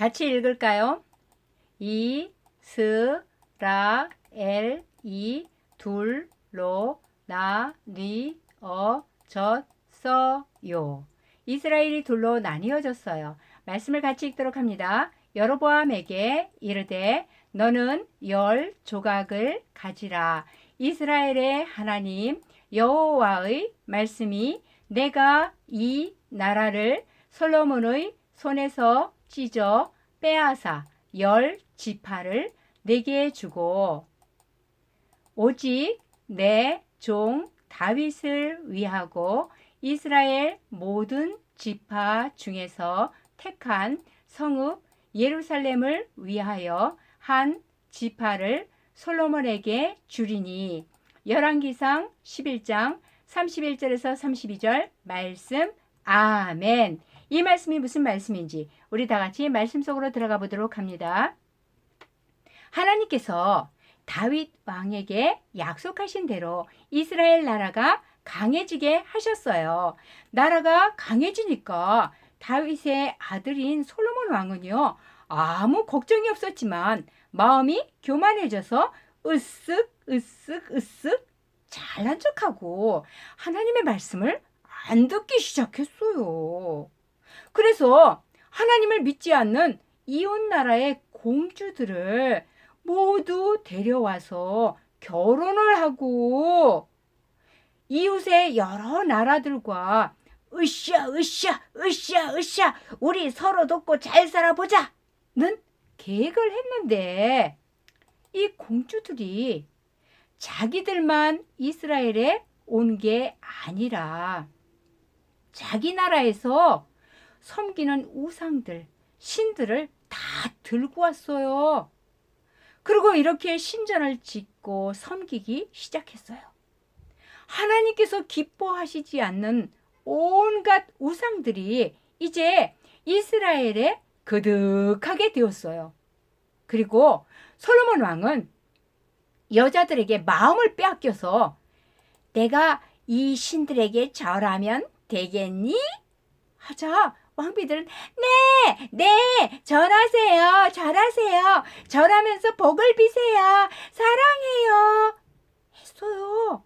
같이 읽을까요? 이스라엘이 둘로 나뉘어졌어요. 이스라엘이 둘로 나뉘어졌어요. 말씀을 같이 읽도록 합니다. 여로보암에게 이르되 너는 10조각을 가지라. 이스라엘의 하나님 여호와의 말씀이 내가 이 나라를 솔로몬의 손에서 찢어 빼앗아 10지파를 내게 주고 오직 내 종 다윗을 위하고 이스라엘 모든 지파 중에서 택한 성읍 예루살렘을 위하여 한 지파를 솔로몬에게 주리니. 열왕기상 11장 31절에서 32절 말씀. 아멘. 이 말씀이 무슨 말씀인지 우리 다 같이 말씀 속으로 들어가 보도록 합니다. 하나님께서 다윗 왕에게 약속하신 대로 이스라엘 나라가 강해지게 하셨어요. 나라가 강해지니까 다윗의 아들인 솔로몬 왕은요, 아무 걱정이 없었지만 마음이 교만해져서 으쓱 잘난 척하고 하나님의 말씀을 안 듣기 시작했어요. 그래서 하나님을 믿지 않는 이웃 나라의 공주들을 모두 데려와서 결혼을 하고 이웃의 여러 나라들과 으쌰 우리 서로 돕고 잘 살아보자는 계획을 했는데 이 공주들이 자기들만 이스라엘에 온 게 아니라 자기 나라에서 섬기는 우상들, 신들을 다 들고 왔어요. 그리고 이렇게 신전을 짓고 섬기기 시작했어요. 하나님께서 기뻐하시지 않는 온갖 우상들이 이제 이스라엘에 그득하게 되었어요. 그리고 솔로몬 왕은 여자들에게 마음을 빼앗겨서 내가 이 신들에게 절하면 되겠니? 하자 왕비들은 네, 절하세요. 절하면서 복을 비세요. 사랑해요. 했어요.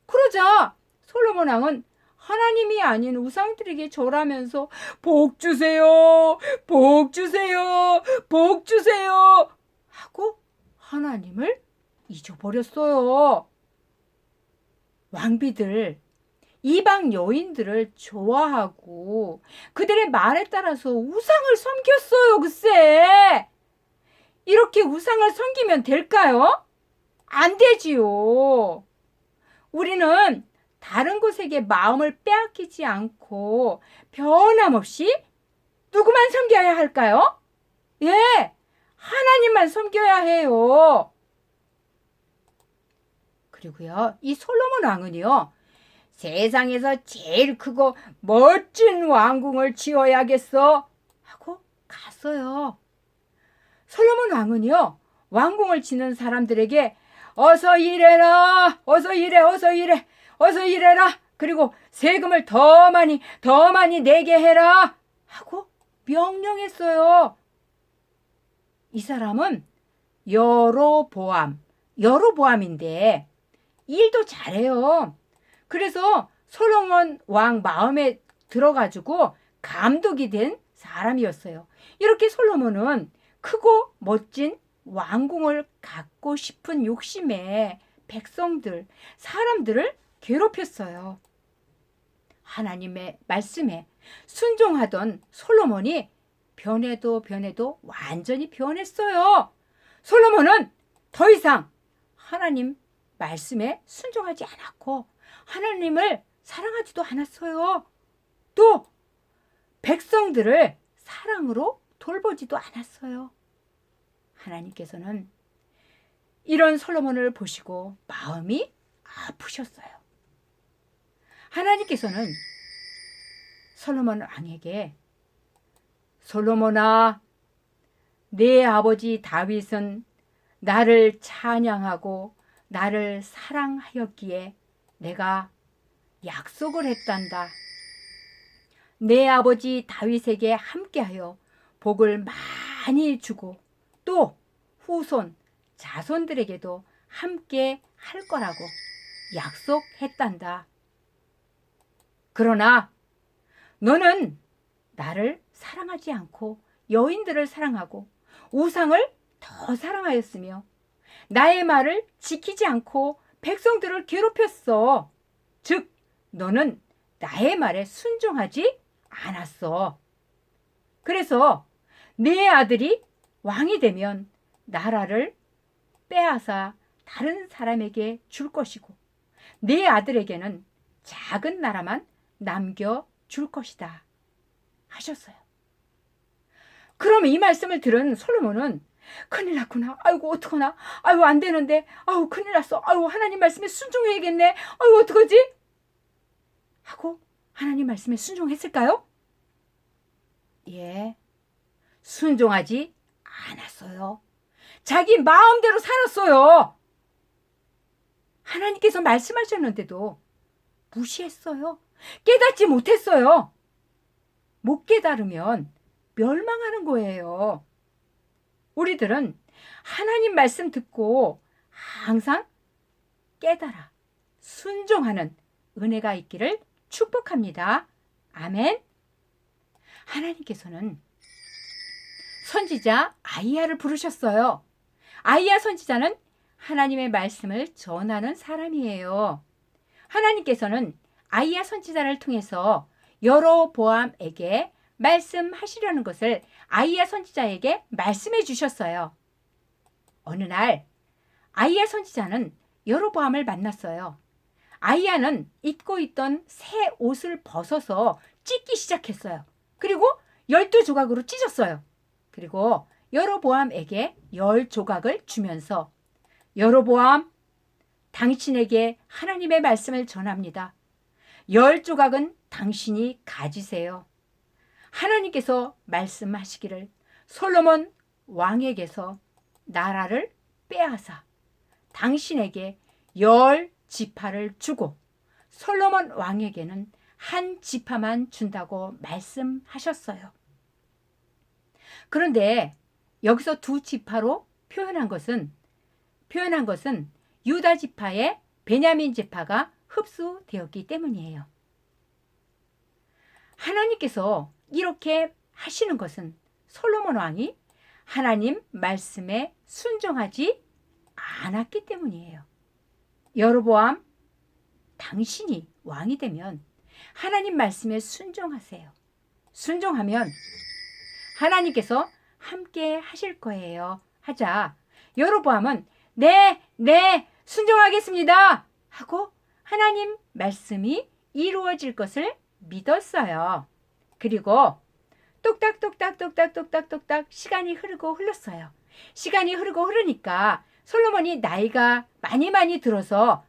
그러자 솔로몬 왕은 하나님이 아닌 우상들에게 절하면서 복 주세요. 하고 하나님을 잊어버렸어요. 왕비들 이방 여인들을 좋아하고 그들의 말에 따라서 우상을 섬겼어요. 글쎄 이렇게 우상을 섬기면 될까요? 안 되지요. 우리는 다른 곳에게 마음을 빼앗기지 않고 변함없이 누구만 섬겨야 할까요? 예, 하나님만 섬겨야 해요. 그리고요, 이 솔로몬 왕은요, 세상에서 제일 크고 멋진 왕궁을 지어야겠어 하고 갔어요. 솔로몬 왕은요, 왕궁을 짓는 사람들에게 어서 일해라, 어서 일해라. 그리고 세금을 더 많이 내게 해라 하고 명령했어요. 이 사람은 여로보암인데 일도 잘해요. 그래서 솔로몬 왕 마음에 들어가지고 감독이 된 사람이었어요. 이렇게 솔로몬은 크고 멋진 왕궁을 갖고 싶은 욕심에 백성들, 사람들을 괴롭혔어요. 하나님의 말씀에 순종하던 솔로몬이 변해도 완전히 변했어요. 솔로몬은 더 이상 하나님 말씀에 순종하지 않았고 하나님을 사랑하지도 않았어요. 또 백성들을 사랑으로 돌보지도 않았어요. 하나님께서는 이런 솔로몬을 보시고 마음이 아프셨어요. 하나님께서는 솔로몬 왕에게 솔로몬아, 네 아버지 다윗은 나를 찬양하고 나를 사랑하였기에 내가 약속을 했단다. 내 아버지 다윗에게 함께하여 복을 많이 주고 또 후손, 자손들에게도 함께 할 거라고 약속했단다. 그러나 너는 나를 사랑하지 않고 여인들을 사랑하고 우상을 더 사랑하였으며 나의 말을 지키지 않고 백성들을 괴롭혔어. 즉, 너는 나의 말에 순종하지 않았어. 그래서 네 아들이 왕이 되면 나라를 빼앗아 다른 사람에게 줄 것이고 네 아들에게는 작은 나라만 남겨줄 것이다 하셨어요. 그럼 이 말씀을 들은 솔로몬은 큰일 났구나. 아이고 어떡하나. 아이고 안 되는데. 아이고 큰일 났어. 아이고 하나님 말씀에 순종해야겠네. 아이고 어떡하지? 하고 하나님 말씀에 순종했을까요? 예, 순종하지 않았어요. 자기 마음대로 살았어요. 하나님께서 말씀하셨는데도 무시했어요. 깨닫지 못했어요. 못 깨달으면 멸망하는 거예요. 우리들은 하나님 말씀 듣고 항상 깨달아 순종하는 은혜가 있기를 축복합니다. 아멘. 하나님께서는 선지자 아이야를 부르셨어요. 아이야 선지자는 하나님의 말씀을 전하는 사람이에요. 하나님께서는 아이야 선지자를 통해서 여로보암에게 말씀하시려는 것을 아이야 선지자에게 말씀해 주셨어요. 어느 날 아이야 선지자는 여로보암을 만났어요. 아이야는 입고 있던 새 옷을 벗어서 찢기 시작했어요. 그리고 12조각으로 찢었어요. 그리고 여로보암에게 10조각을 주면서 여로보암, 당신에게 하나님의 말씀을 전합니다. 10조각은 당신이 가지세요. 하나님께서 말씀하시기를 솔로몬 왕에게서 나라를 빼앗아 당신에게 10지파를 주고 솔로몬 왕에게는 1지파만 준다고 말씀하셨어요. 그런데 여기서 2지파로 표현한 것은 유다 지파의 베냐민 지파가 흡수되었기 때문이에요. 하나님께서 이렇게 하시는 것은 솔로몬 왕이 하나님 말씀에 순종하지 않았기 때문이에요. 여로보암, 당신이 왕이 되면 하나님 말씀에 순종하세요. 순종하면 하나님께서 함께 하실 거예요. 하자 여로보암은 네, 순종하겠습니다 하고 하나님 말씀이 이루어질 것을 믿었어요. 그리고 똑딱똑딱 시간이 흘렀어요. 시간이 흐르니까 솔로몬이 나이가 많이 들어서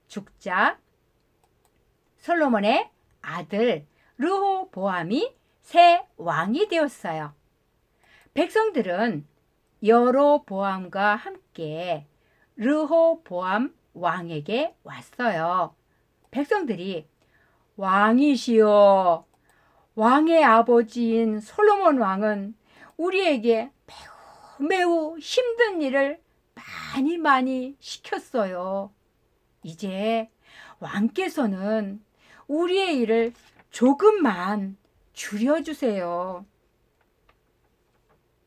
죽자 솔로몬의 아들 르호보암이 새 왕이 되었어요. 백성들은 여로보암과 함께 르호보암 왕에게 왔어요. 백성들이 왕이시여, 왕의 아버지인 솔로몬 왕은 우리에게 매우 힘든 일을 많이 시켰어요. 이제 왕께서는 우리의 일을 조금만 줄여주세요.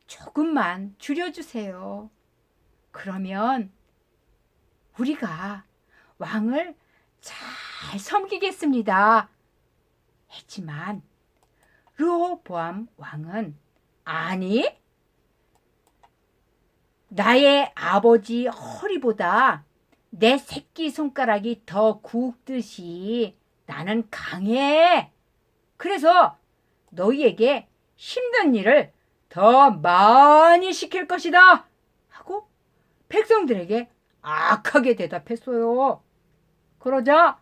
조금만 줄여주세요. 그러면 우리가 왕을 잘 섬기겠습니다. 했지만 르호보암 왕은 아니, 나의 아버지 허리보다 내 새끼손가락이 더 굵듯이 나는 강해. 그래서 너희에게 힘든 일을 더 많이 시킬 것이다 하고 백성들에게 악하게 대답했어요. 그러자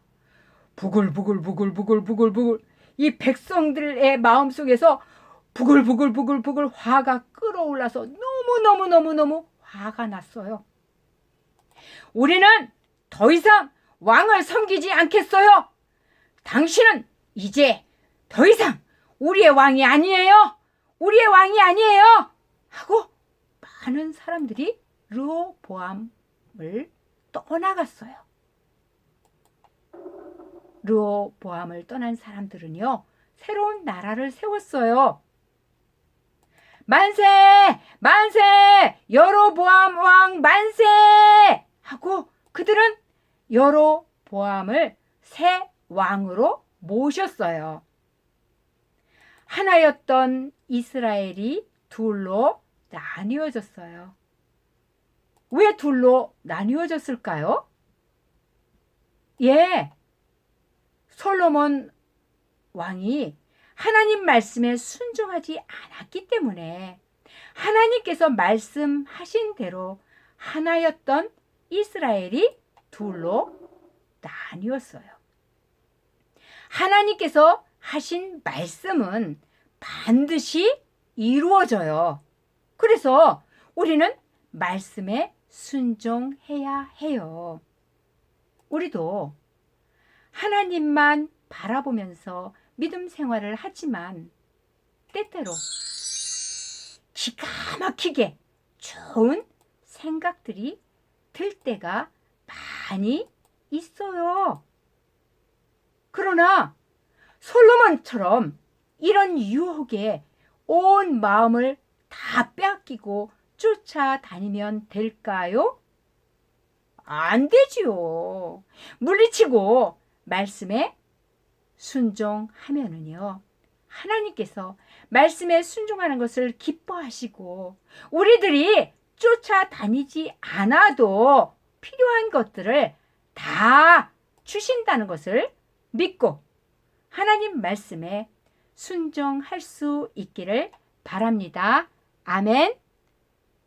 부글부글 이 백성들의 마음속에서 부글부글 화가 끓어올라서 너무 화가 났어요. 우리는 더 이상 왕을 섬기지 않겠어요. 당신은 이제 더 이상 우리의 왕이 아니에요. 우리의 왕이 아니에요. 많은 사람들이 르호보암을 떠나갔어요. 르호보암을 떠난 사람들은요, 새로운 나라를 세웠어요. 만세! 만세! 여로보암 왕 만세! 하고 그들은 여로보암을 새 왕으로 모셨어요. 하나였던 이스라엘이 둘로 나뉘어졌어요. 왜 둘로 나뉘어졌을까요? 솔로몬 왕이 하나님 말씀에 순종하지 않았기 때문에 하나님께서 말씀하신 대로 하나였던 이스라엘이 둘로 나뉘었어요. 하나님께서 하신 말씀은 반드시 이루어져요. 그래서 우리는 말씀에 순종해야 해요. 우리도 하나님만 바라보면서 믿음 생활을 하지만 때때로 기가 막히게 좋은 생각들이 들 때가 많이 있어요. 그러나 솔로몬처럼 이런 유혹에 온 마음을 다 빼앗기고 쫓아다니면 될까요? 안 되지요. 물리치고 말씀에 순종하면은요, 하나님께서 말씀에 순종하는 것을 기뻐하시고 우리들이 쫓아다니지 않아도 필요한 것들을 다 주신다는 것을 믿고 하나님 말씀에 순종할 수 있기를 바랍니다. 아멘.